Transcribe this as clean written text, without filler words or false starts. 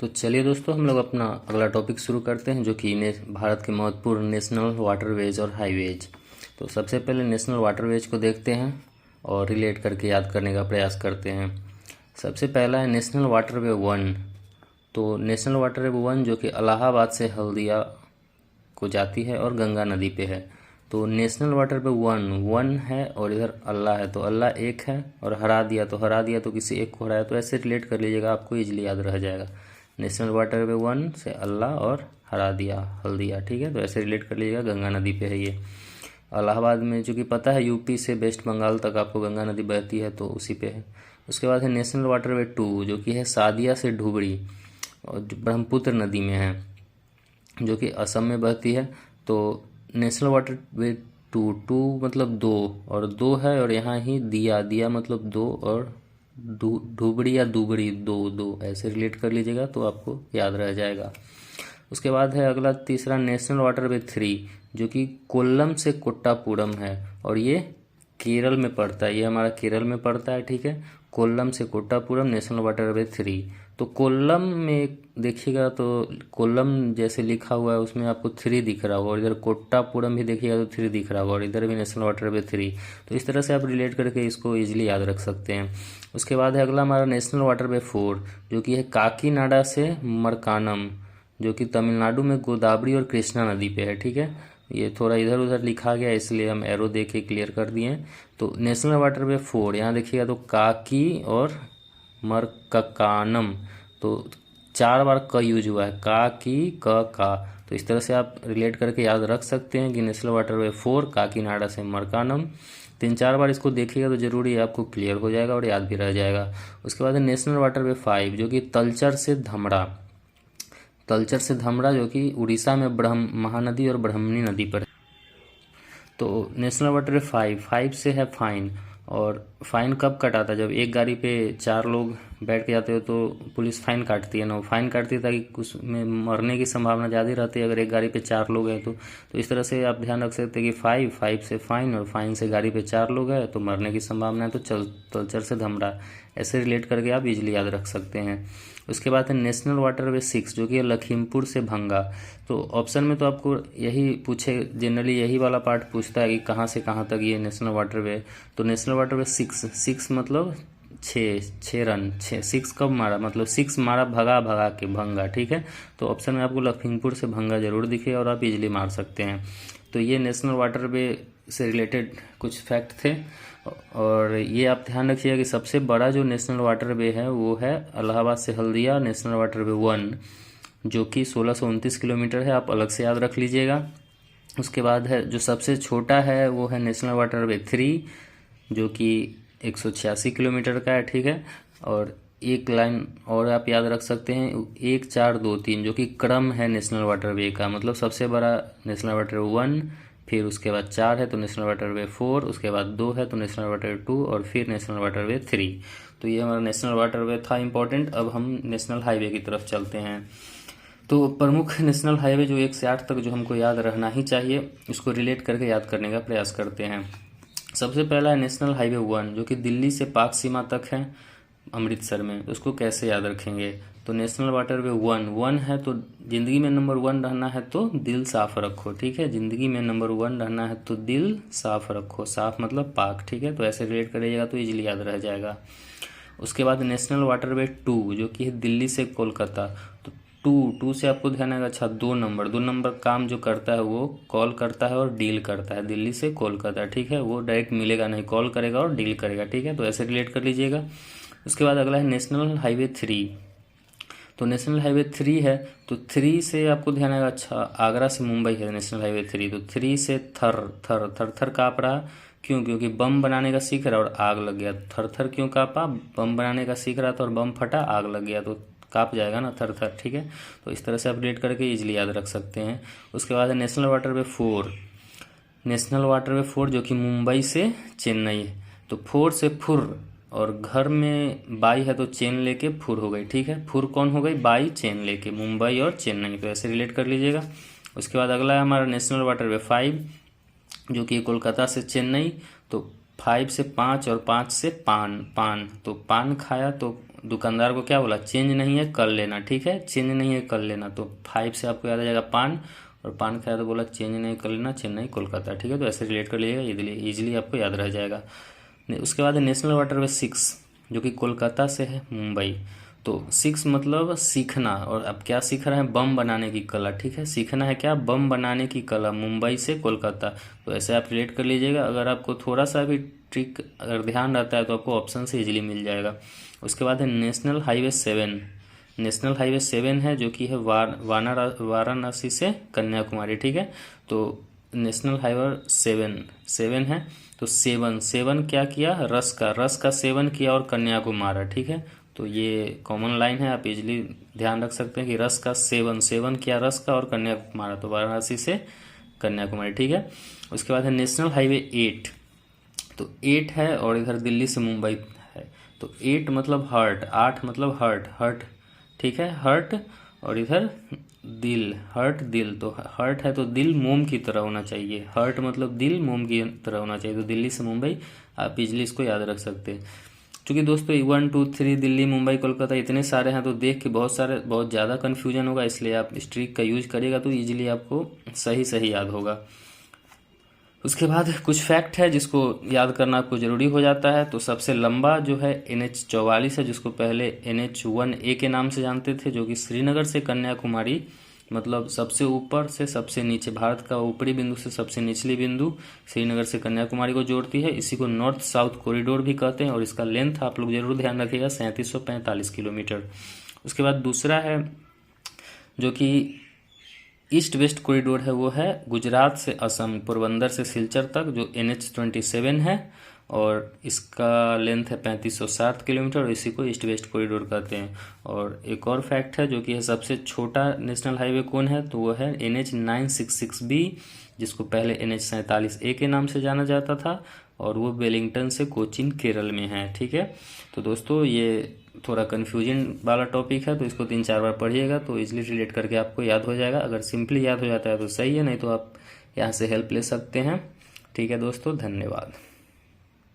तो चलिए दोस्तों, हम लोग अपना अगला टॉपिक शुरू करते हैं, जो कि भारत के महत्वपूर्ण नेशनल वाटरवेज और हाईवेज। तो सबसे पहले नेशनल वाटरवेज को देखते हैं और रिलेट करके याद करने का प्रयास करते हैं। सबसे पहला है नेशनल वाटरवे 1। तो नेशनल वाटरवे 1 जो कि इलाहाबाद से हल्दिया को जाती है और गंगा नदी पे है। तो नेशनल वाटरवे 1 है और इधर अल्लाह है, तो अल्लाह एक है और हरा दिया तो किसी एक को हराया, तो ऐसे रिलेट कर लीजिएगा, आपको इजीली याद रह जाएगा। नेशनल वाटरवे 1 से अल्लाह और हरा दिया हल्दिया, ठीक है, तो ऐसे रिलेट कर लीजिएगा, गंगा नदी पे है ये। इलाहाबाद में जो कि पता है यूपी से वेस्ट बंगाल तक आपको गंगा नदी बहती है, तो उसी पे है। उसके बाद है नेशनल वाटरवे 2 जो कि है सादिया से ढुबरी और ब्रह्मपुत्र नदी में है, जो कि असम में बहती है। तो नेशनल वाटरवे 2 मतलब दो और दो है, और यहाँ ही दिया मतलब दो, और ढुबड़ी या दुबड़ी दो ऐसे रिलेट कर लीजिएगा, तो आपको याद रह जाएगा। उसके बाद है अगला तीसरा नेशनल वाटरवे 3 जो कि कोल्लम से कोट्टापुरम है, और ये केरल में पड़ता है, ये हमारा केरल में पड़ता है, ठीक है। कोल्लम से कोट्टापुरम नेशनल वाटरवे 3। तो कोल्लम में देखिएगा तो कोल्लम जैसे लिखा हुआ है उसमें आपको 3 दिख रहा होगा, और इधर कोट्टापुरम भी देखिएगा तो 3 दिख रहा होगा, और इधर भी नेशनल वाटरवे 3। तो इस तरह से आप रिलेट करके इसको इजीली याद रख सकते हैं। उसके बाद है अगला हमारा नेशनल वाटरवे 4 जो कि है काकीनाडा से मरकानम, जो कि तमिलनाडु में गोदावरी और कृष्णा नदी पे है, ठीक है। ये थोड़ा इधर उधर लिखा गया इसलिए हम एरो दे के क्लियर कर दिए। तो नेशनल वाटरवे 4 यहाँ देखिएगा तो काकी और मरककानम, तो 4 बार क यूज हुआ है, काकी का। तो इस तरह से आप रिलेट करके याद रख सकते हैं कि नेशनल वाटरवे 4 काकीनाडा से मरकानम। 3-4 बार इसको देखिएगा तो जरूरी है, आपको क्लियर हो जाएगा और याद भी रह जाएगा। उसके बाद है नेशनल वाटरवे 5 जो कि तलचर से धमरा जो कि उड़ीसा में महानदी और ब्रह्मणी नदी पर है। तो नेशनल वाटरवे 5 से है फाइन, और फाइन कब कटाता है? जब एक गाड़ी पे 4 लोग बैठ के जाते हो तो पुलिस फाइन काटती है ना, फाइन काटती है ताकि उसमें मरने की संभावना ज़्यादा रहती है अगर एक गाड़ी पे 4 लोग हैं तो इस तरह से आप ध्यान रख सकते हैं कि 5 से फाइन, और फाइन से गाड़ी पे 4 लोग हैं तो मरने की संभावना है, तो तलचर से धमरा, ऐसे रिलेट करके आप इजीली याद रख सकते हैं। उसके बाद है नेशनल वाटरवे 6 जो कि है लखीमपुर से भंगा। तो ऑप्शन में तो आपको यही पूछे, जनरली यही वाला पार्ट पूछता है कि कहाँ से कहाँ तक ये नेशनल वाटरवे। तो नेशनल वाटरवे 6 मतलब 6 रन, 6 कब मारा मतलब 6 मारा भगा के भंगा, ठीक है। तो ऑप्शन में आपको लखीमपुर से भंगा जरूर दिखे और आप इजीली मार सकते हैं। तो ये नेशनल वाटरवे से रिलेटेड कुछ फैक्ट थे, और ये आप ध्यान रखिएगा कि सबसे बड़ा जो नेशनल वाटरवे है वो है इलाहाबाद से हल्दिया नेशनल वाटरवे 1 जो कि 1629 किलोमीटर है, आप अलग से याद रख लीजिएगा। उसके बाद है जो सबसे छोटा है वो है नेशनल वाटरवे 3 जो कि 186 किलोमीटर का है, ठीक है। और एक लाइन और आप याद रख सकते हैं 1 4 2 3 जो कि क्रम है नेशनल वाटरवे का, मतलब सबसे बड़ा नेशनल वाटरवे 1, फिर उसके बाद 4 है तो नेशनल वाटरवे 4, उसके बाद 2 है तो नेशनल वाटरवे 2, और फिर नेशनल वाटरवे 3। तो ये हमारा नेशनल वाटरवे था इंपॉर्टेंट। अब हम नेशनल हाईवे की तरफ चलते हैं। तो प्रमुख नेशनल हाईवे जो 1 से 8 तक जो हमको याद रहना ही चाहिए, उसको रिलेट करके याद करने का प्रयास करते हैं। सबसे पहला है नेशनल हाईवे 1 जो कि दिल्ली से पाक सीमा तक है अमृतसर में, तो उसको कैसे याद रखेंगे? तो नेशनल वाटरवे 1 है, तो जिंदगी में नंबर 1 रहना है तो दिल साफ रखो, ठीक है। जिंदगी में नंबर 1 रहना है तो दिल साफ रखो, साफ मतलब पाक, ठीक है। तो ऐसे रिलेट करिएगा तो इजीली याद रह जाएगा। उसके बाद नेशनल वाटरवे 2 जो कि है दिल्ली से कोलकाता। तो 2 से आपको ध्यान आएगा, अच्छा 2 नंबर काम जो करता है वो कॉल करता है और डील करता है, दिल्ली से कोलकाता, ठीक है। वो डायरेक्ट मिलेगा नहीं, कॉल करेगा और डील करेगा, ठीक है। तो ऐसे रिलेट कर लीजिएगा। उसके बाद अगला है नेशनल हाईवे 3। तो नेशनल हाईवे 3 है, तो 3 से आपको ध्यान आएगा, अच्छा आगरा से मुंबई है नेशनल हाईवे 3। तो 3 से थर काँप रहा, क्यों? क्योंकि बम बनाने का सीख रहा और आग लग गया। थर क्यों काँपा? बम बनाने का सीख रहा था और बम फटा, आग लग गया, तो काँप जाएगा ना थर, ठीक है। तो इस तरह से आप रिलेट करके इजीली याद रख सकते हैं। उसके बाद है नेशनल वाटरवे 4 जो कि मुंबई से चेन्नई है। तो 4 से फुर, और घर में बाई है तो चेन लेके फुर हो गई, ठीक है। फुर कौन हो गई? बाई चेन लेके, मुंबई और चेन्नई, तो ऐसे रिलेट कर लीजिएगा। उसके बाद अगला है हमारा नेशनल वाटरवे 5 जो कि कोलकाता से चेन्नई। तो 5 से 5 और 5 से पान, तो पान खाया तो दुकानदार को क्या बोला, चेंज नहीं है कर लेना, ठीक है, चेंज नहीं है कर लेना। तो 5 से आपको याद आ जाएगा पान, और पान खाया तो बोला चेंज नहीं कर लेना, चेन्नई कोलकाता, ठीक है। तो ऐसे रिलेट कर लीजिएगा, इजीली आपको याद रह जाएगा। उसके बाद नेशनल वाटरवे 6 जो कि कोलकाता से है मुंबई। तो 6 मतलब सीखना, और अब क्या सीख रहे हैं, बम बनाने की कला, ठीक है। सीखना है क्या, बम बनाने की कला, मुंबई से कोलकाता। तो ऐसे आप रिलेट कर लीजिएगा। अगर आपको थोड़ा सा भी ट्रिक अगर ध्यान रहता है तो आपको ऑप्शन से इजीली मिल जाएगा। उसके बाद है नेशनल हाईवे 7। नेशनल हाईवे 7 है जो कि है वाराणसी से कन्याकुमारी, ठीक है। तो नेशनल हाईवे 7 है। तो सेवन क्या किया, रस का सेवन किया और कन्या को मारा, ठीक है। तो ये कॉमन लाइन है, आप इजीली ध्यान रख सकते हैं कि रस का सेवन किया रस का और कन्या को मारा, तो वाराणसी से कन्याकुमारी, ठीक है। उसके बाद है नेशनल हाईवे 8। तो 8 है और इधर दिल्ली से मुंबई है। तो 8 मतलब हर्ट, 8 मतलब हर्ट, ठीक है, हर्ट, और इधर दिल, हर्ट दिल। तो हर्ट है तो दिल मोम की तरह होना चाहिए, हर्ट मतलब दिल मोम की तरह होना चाहिए। तो दिल्ली से मुंबई आप इजीली इसको याद रख सकते हैं। क्योंकि दोस्तों 1 2 3 दिल्ली मुंबई कोलकाता इतने सारे हैं, तो देख के बहुत ज़्यादा कन्फ्यूजन होगा, इसलिए आप इस ट्रिक का यूज करिएगा तो इजीली आपको सही याद होगा। उसके बाद कुछ फैक्ट है जिसको याद करना आपको ज़रूरी हो जाता है। तो सबसे लंबा जो है NH44 है, जिसको पहले NH1A के नाम से जानते थे, जो कि श्रीनगर से कन्याकुमारी मतलब सबसे ऊपर से सबसे नीचे, भारत का ऊपरी बिंदु से सबसे निचली बिंदु श्रीनगर से कन्याकुमारी को जोड़ती है। इसी को नॉर्थ साउथ कॉरिडोर भी कहते हैं, और इसका लेंथ आप लोग जरूर ध्यान रखिएगा 3745 किलोमीटर। उसके बाद दूसरा है जो कि ईस्ट वेस्ट कॉरिडोर है, वो है गुजरात से असम, पोरबंदर से सिलचर तक, जो NH27 है, और इसका लेंथ है 3560 किलोमीटर, और इसी को ईस्ट वेस्ट कॉरिडोर कहते हैं। और एक और फैक्ट है जो कि है सबसे छोटा नेशनल हाईवे कौन है, तो वो है NH966B, जिसको पहले NH47A के नाम से जाना जाता था, और वो वेलिंगटन से कोचीन केरल में है, ठीक है। तो दोस्तों ये थोड़ा कन्फ्यूजन वाला टॉपिक है, तो इसको 3-4 बार पढ़िएगा तो इजीली रिलेट करके आपको याद हो जाएगा। अगर सिंपली याद हो जाता है तो सही है, नहीं तो आप यहाँ से हेल्प ले सकते हैं, ठीक है दोस्तों, धन्यवाद।